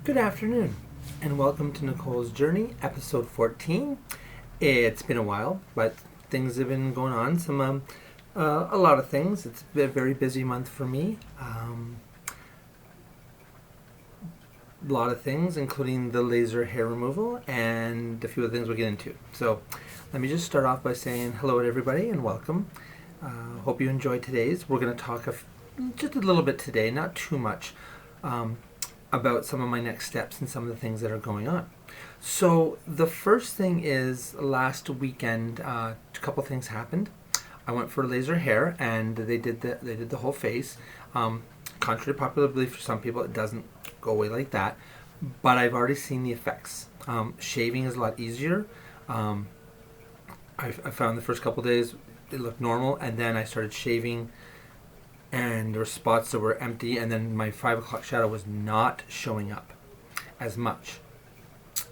Good afternoon, and welcome to Nicole's Journey, episode 14. It's been a while, but things have been going on. A lot of things. It's been a very busy month for me. A lot of things, including the laser hair removal and a few other things we'll get into. So, let me just start off by saying hello to everybody and welcome. Hope you enjoyed today's. We're going to talk just a little bit today, not too much. About some of my next steps and some of the things that are going on. So the first thing is last weekend, a couple things happened. I went for laser hair, and they did the whole face. Contrary to popular belief, for some people, it doesn't go away like that. But I've already seen the effects. Shaving is a lot easier. I found the first couple days it looked normal, and then I started shaving. And there were spots that were empty, and then my 5 o'clock shadow was not showing up as much.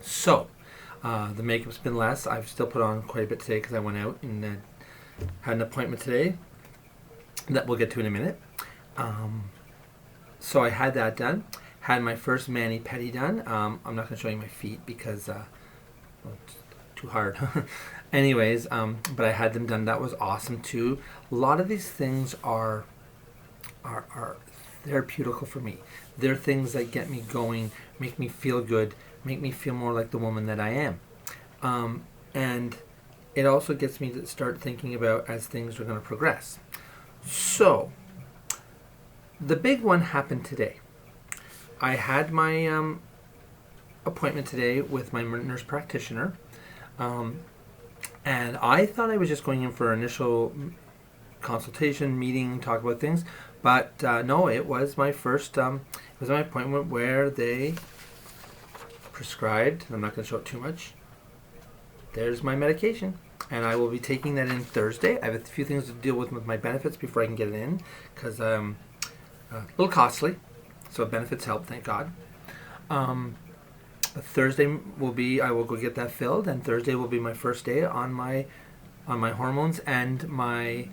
So, the makeup's been less. I've still put on quite a bit today because I went out and had an appointment today that we'll get to in a minute. So I had that done. Had my first mani-pedi done. I'm not going to show you my feet because it's too hard. Anyways, but I had them done. That was awesome too. A lot of these things are therapeutical for me. They're things that get me going, make me feel good, make me feel more like the woman that I am. And it also gets me to start thinking about as things are going to progress. So, the big one happened today. I had my appointment today with my nurse practitioner. And I thought I was just going in for an initial consultation, meeting, talk about things. But no, it was my first, it was my appointment where they prescribed, I'm not going to show it too much, there's my medication. And I will be taking that in Thursday. I have a few things to deal with my benefits before I can get it in, because a little costly, so benefits help, thank God. Thursday I will go get that filled, and Thursday will be my first day on my hormones and my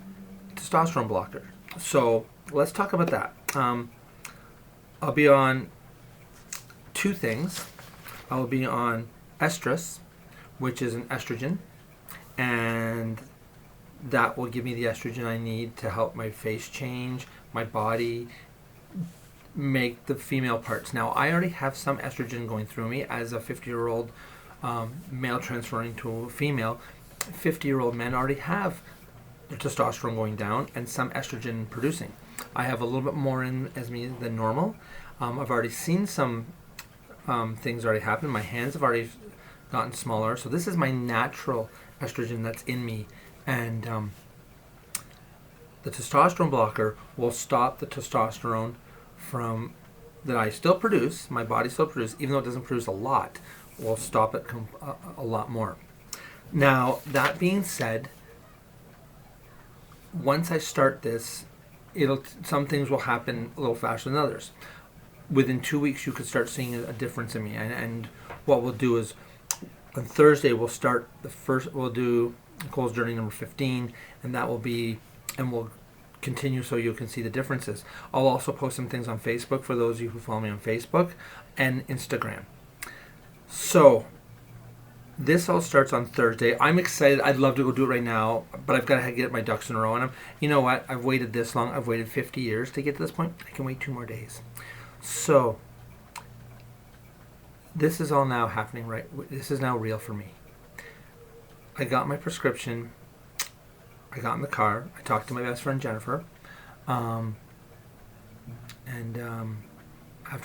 testosterone blocker. So let's talk about that. I'll be on two things. I will be on estrus, which is an estrogen, and that will give me the estrogen I need to help my face change, my body, make the female parts. Now, I already have some estrogen going through me as a 50-year-old male transferring to a female. 50-year-old men already have their testosterone going down and some estrogen producing. I have a little bit more in as me than normal. I've already seen some things already happen. My hands have already gotten smaller. So this is my natural estrogen that's in me. And the testosterone blocker will stop the testosterone from that I still produce, my body still produces, even though it doesn't produce a lot, will stop it a lot more. Now, that being said, once I start this, some things will happen a little faster than others. Within 2 weeks, you could start seeing a difference in me. And what we'll do is, on Thursday, we'll do Nicole's Journey number 15, and that will be, and we'll continue so you can see the differences. I'll also post some things on Facebook for those of you who follow me on Facebook and Instagram. So, this all starts on Thursday. I'm excited. I'd love to go do it right now, but I've got to get my ducks in a row. And you know what? I've waited this long. I've waited 50 years to get to this point. I can wait 2 more days. So, this is all now happening, right? This is now real for me. I got my prescription. I got in the car. I talked to my best friend, Jennifer. After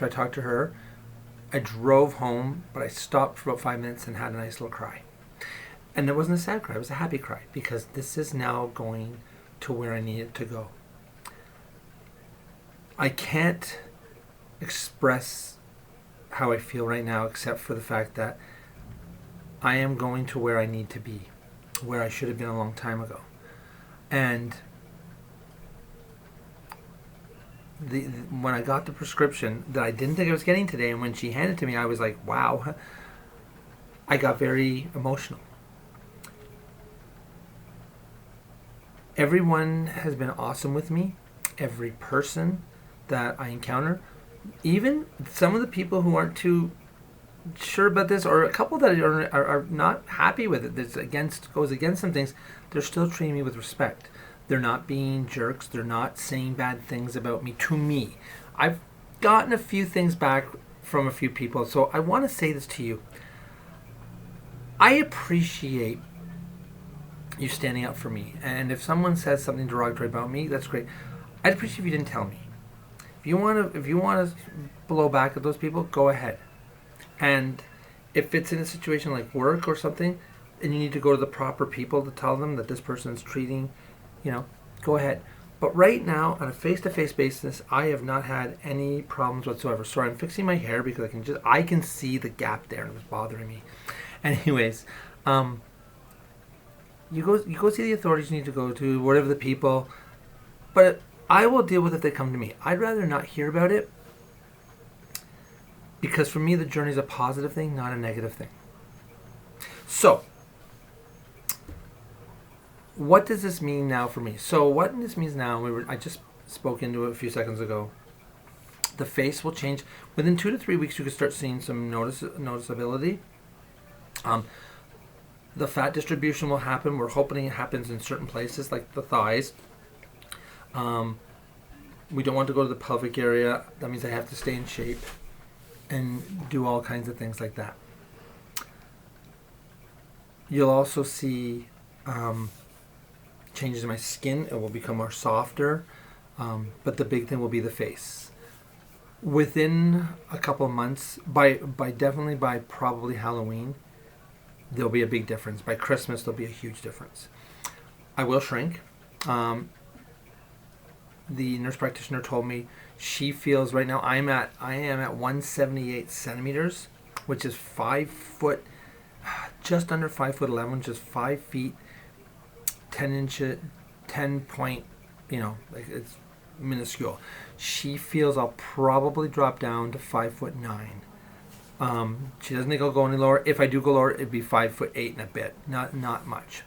I talked to her, I drove home, but I stopped for about 5 minutes and had a nice little cry. And it wasn't a sad cry, it was a happy cry, because this is now going to where I need it to go. I can't express how I feel right now except for the fact that I am going to where I need to be, where I should have been a long time ago. And when I got the prescription that I didn't think I was getting today, and when she handed it to me, I was like, wow. I got very emotional. Everyone has been awesome with me. Every person that I encounter, even some of the people who aren't too sure about this, or a couple that are not happy with it, goes against some things, they're still treating me with respect. They're not being jerks. They're not saying bad things about me to me. I've gotten a few things back from a few people, so I want to say this to you. I appreciate you standing up for me, and if someone says something derogatory about me, that's great. I'd appreciate if you didn't tell me. If you want to blow back at those people, go ahead. And if it's in a situation like work or something, and you need to go to the proper people to tell them that this person is treating, go ahead. But right now, on a face-to-face basis, I have not had any problems whatsoever. Sorry, I'm fixing my hair because I can see the gap there and it was bothering me. Anyways, you go see the authorities you need to go to, whatever the people, but I will deal with it if they come to me. I'd rather not hear about it, because for me the journey is a positive thing, not a negative thing. So, what does this mean now for me? So what this means now, I just spoke into it a few seconds ago. The face will change. Within 2 to 3 weeks, you can start seeing some noticeability. The fat distribution will happen. We're hoping it happens in certain places, like the thighs. We don't want to go to the pelvic area. That means I have to stay in shape and do all kinds of things like that. You'll also see changes in my skin. It will become more softer, but the big thing will be the face. Within a couple of months, by probably Halloween, there'll be a big difference. By Christmas, there'll be a huge difference. I will shrink. The nurse practitioner told me she feels right now I am at 178 centimeters, which is 5 foot, just under 5'11", which is 5 feet 10 inches, 10 point, like it's minuscule. She feels I'll probably drop down to 5'9". She doesn't think I'll go any lower. If I do go lower, it'd be 5'8" and a bit, not much.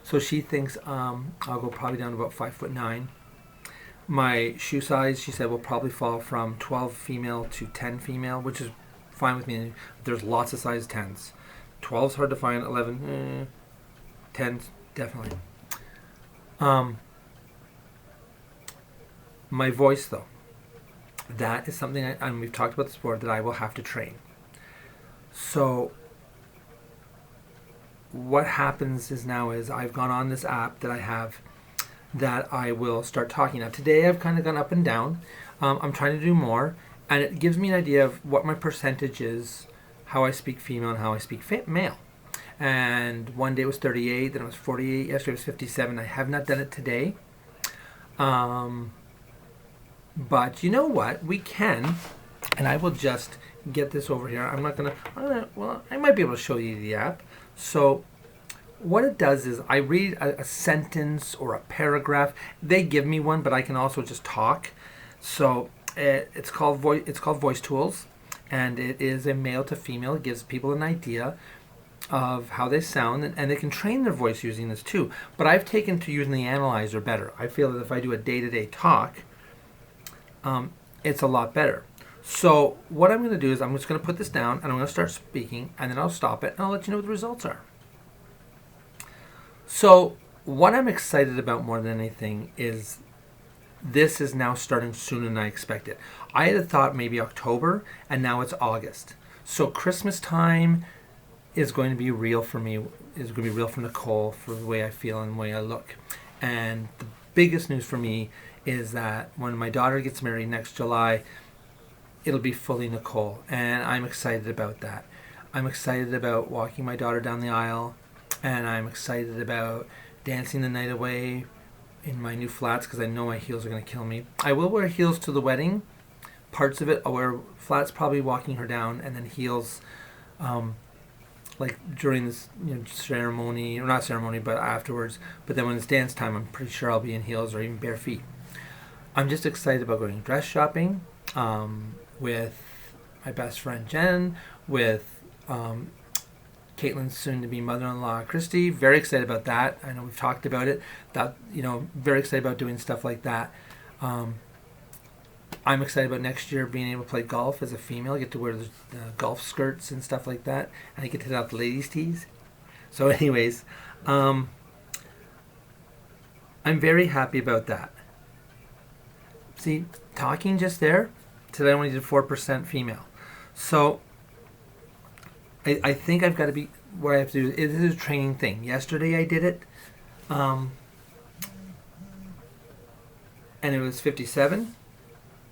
So she thinks I'll go probably down to about 5'9". My shoe size, she said, will probably fall from 12 female to 10 female, which is fine with me. There's lots of size 10s. 12's hard to find. 11, 10's definitely. My voice, though, that is something, and we've talked about this before, that I will have to train. So what happens is I've gone on this app that I have that I will start talking. Now today I've kind of gone up and down. I'm trying to do more, and it gives me an idea of what my percentage is, how I speak female and how I speak male. And one day it was 38, then it was 48, yesterday it was 57. I have not done it today. But you know what? We can, and I will just get this over here. I might be able to show you the app. So what it does is I read a sentence or a paragraph. They give me one, but I can also just talk. So it's called Voice Tools, and it is a male to female. It gives people an idea of how they sound, and they can train their voice using this too. But I've taken to using the analyzer better. I feel that if I do a day-to-day talk, it's a lot better. So what I'm going to do is I'm just going to put this down, and I'm going to start speaking, and then I'll stop it, and I'll let you know what the results are. So what I'm excited about more than anything is this is now starting sooner than I expected. I had thought maybe October, and now it's August. So Christmas time is going to be real for me, is going to be real for Nicole, for the way I feel and the way I look. And the biggest news for me is that when my daughter gets married next July, it'll be fully Nicole, and I'm excited about that. I'm excited about walking my daughter down the aisle, and I'm excited about dancing the night away in my new flats, because I know my heels are going to kill me. I will wear heels to the wedding. Parts of it, I'll wear flats probably walking her down, and then heels like during this ceremony, or not ceremony, but afterwards. But then when it's dance time, I'm pretty sure I'll be in heels or even bare feet. I'm just excited about going dress shopping with my best friend Jen, with Caitlin's soon-to-be mother-in-law Christy. Very excited about that. I know we've talked about it. Very excited about doing stuff like that. I'm excited about next year being able to play golf as a female. I get to wear the golf skirts and stuff like that, and I get to hit out the ladies' tees. So, anyways, I'm very happy about that. See, talking just there, today I only did 4% female. So, I think I've got to be, what I have to do, it is a training thing. Yesterday I did it, and it was 57.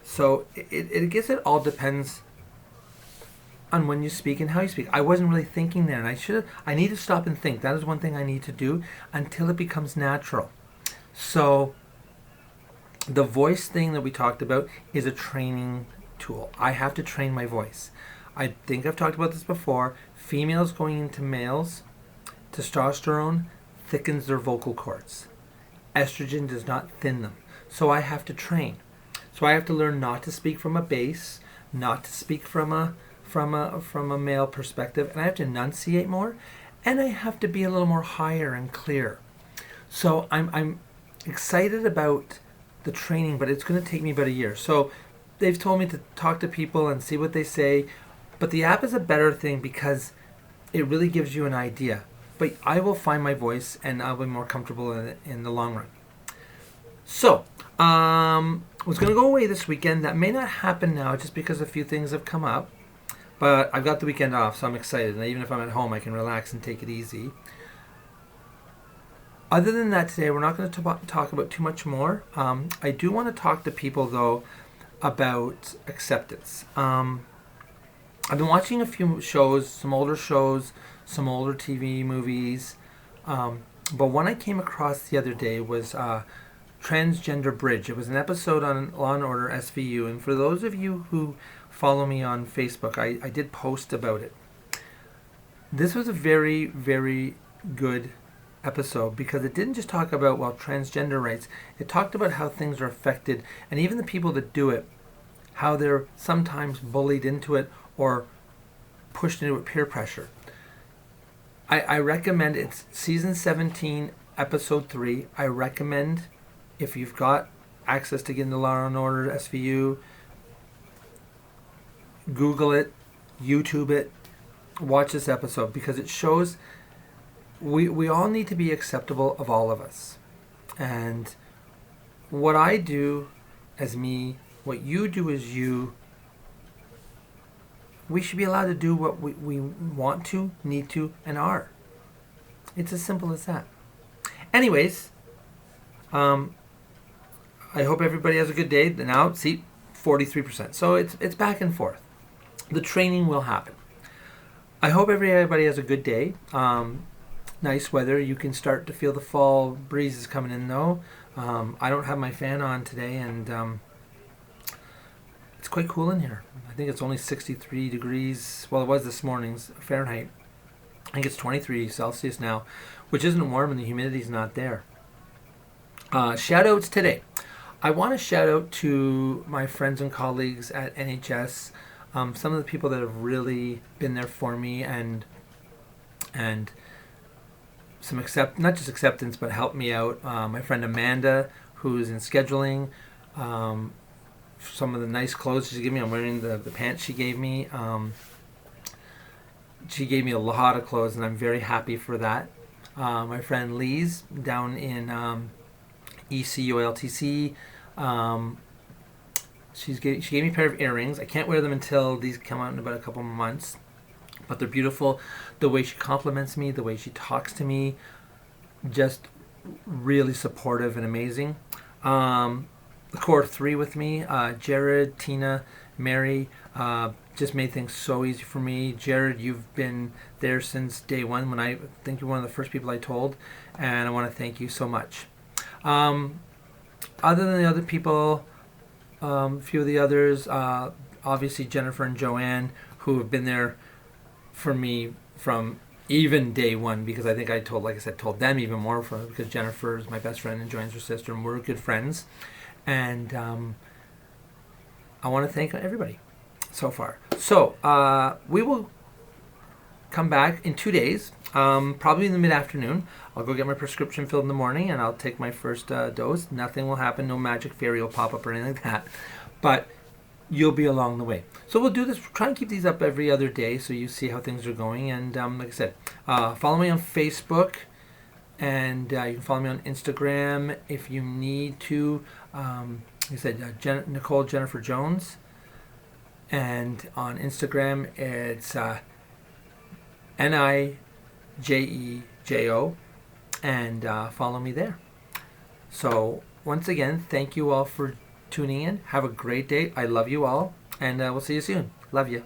So I guess it all depends on when you speak and how you speak. I wasn't really thinking there, and I need to stop and think. That is one thing I need to do until it becomes natural. So the voice thing that we talked about is a training tool. I have to train my voice. I think I've talked about this before. Females going into males, testosterone thickens their vocal cords. Estrogen does not thin them. So I have to train. So I have to learn not to speak from a bass, not to speak from a male perspective, and I have to enunciate more, and I have to be a little more higher and clear. So I'm excited about the training, but it's going to take me about a year. So they've told me to talk to people and see what they say, but the app is a better thing because it really gives you an idea. But I will find my voice, and I'll be more comfortable in the long run. So, was going to go away this weekend. That may not happen now just because a few things have come up. But I've got the weekend off, so I'm excited. And even if I'm at home, I can relax and take it easy. Other than that, today, we're not going to talk about too much more. I do want to talk to people, though, about acceptance. I've been watching a few shows, some older TV movies. But one I came across the other day was Transgender Bridge. It was an episode on Law & Order SVU, and for those of you who follow me on Facebook, I did post about it. This was a very, very good episode because it didn't just talk about, transgender rights. It talked about how things are affected, and even the people that do it, how they're sometimes bullied into it or pushed into it peer pressure. I recommend, it's season 17, episode 3. I recommend, if you've got access to get into Law & Order SVU, Google it, YouTube it, watch this episode, because it shows we all need to be acceptable of all of us. And what I do as me, what you do as you, we should be allowed to do what we want to, need to, and are. It's as simple as that. Anyways, I hope everybody has a good day. Now, see, 43%. So it's back and forth. The training will happen. I hope everybody has a good day. Nice weather. You can start to feel the fall breezes coming in, though. I don't have my fan on today, and it's quite cool in here. I think it's only 63 degrees. Well, it was this morning's Fahrenheit. I think it's 23 Celsius now, which isn't warm, and the humidity's not there. Shout outs today. I want to shout out to my friends and colleagues at NHS. Some of the people that have really been there for me and some not just acceptance, but helped me out. My friend Amanda, who's in scheduling. Some of the nice clothes she gave me. I'm wearing the pants she gave me. She gave me a lot of clothes, and I'm very happy for that. My friend Lee's down in ECULTC. She gave me a pair of earrings. I can't wear them until these come out in about a couple more months, but they're beautiful. The way she compliments me, the way she talks to me, just really supportive and amazing. The core 3 with me, Jared, Tina, Mary, just made things so easy for me. Jared, you've been there since day one. When I think you're one of the first people I told, and I want to thank you so much. Other than the other people, a few of the others, obviously Jennifer and Joanne, who have been there for me from even day one, because I think I told them even more, because Jennifer is my best friend and Joanne's her sister, and we're good friends. And I want to thank everybody so far. So we will come back in 2 days, probably in the mid-afternoon. I'll go get my prescription filled in the morning, and I'll take my first dose. Nothing will happen. No magic fairy will pop up or anything like that. But you'll be along the way. So we'll do this. Try and keep these up every other day so you see how things are going. And like I said, follow me on Facebook, and you can follow me on Instagram if you need to. Like I said, Nicole Jennifer Jones, and on Instagram it's NIJEJO, and follow me there. So once again, thank you all for tuning in. Have a great day. I love you all, and we'll see you soon. Love you.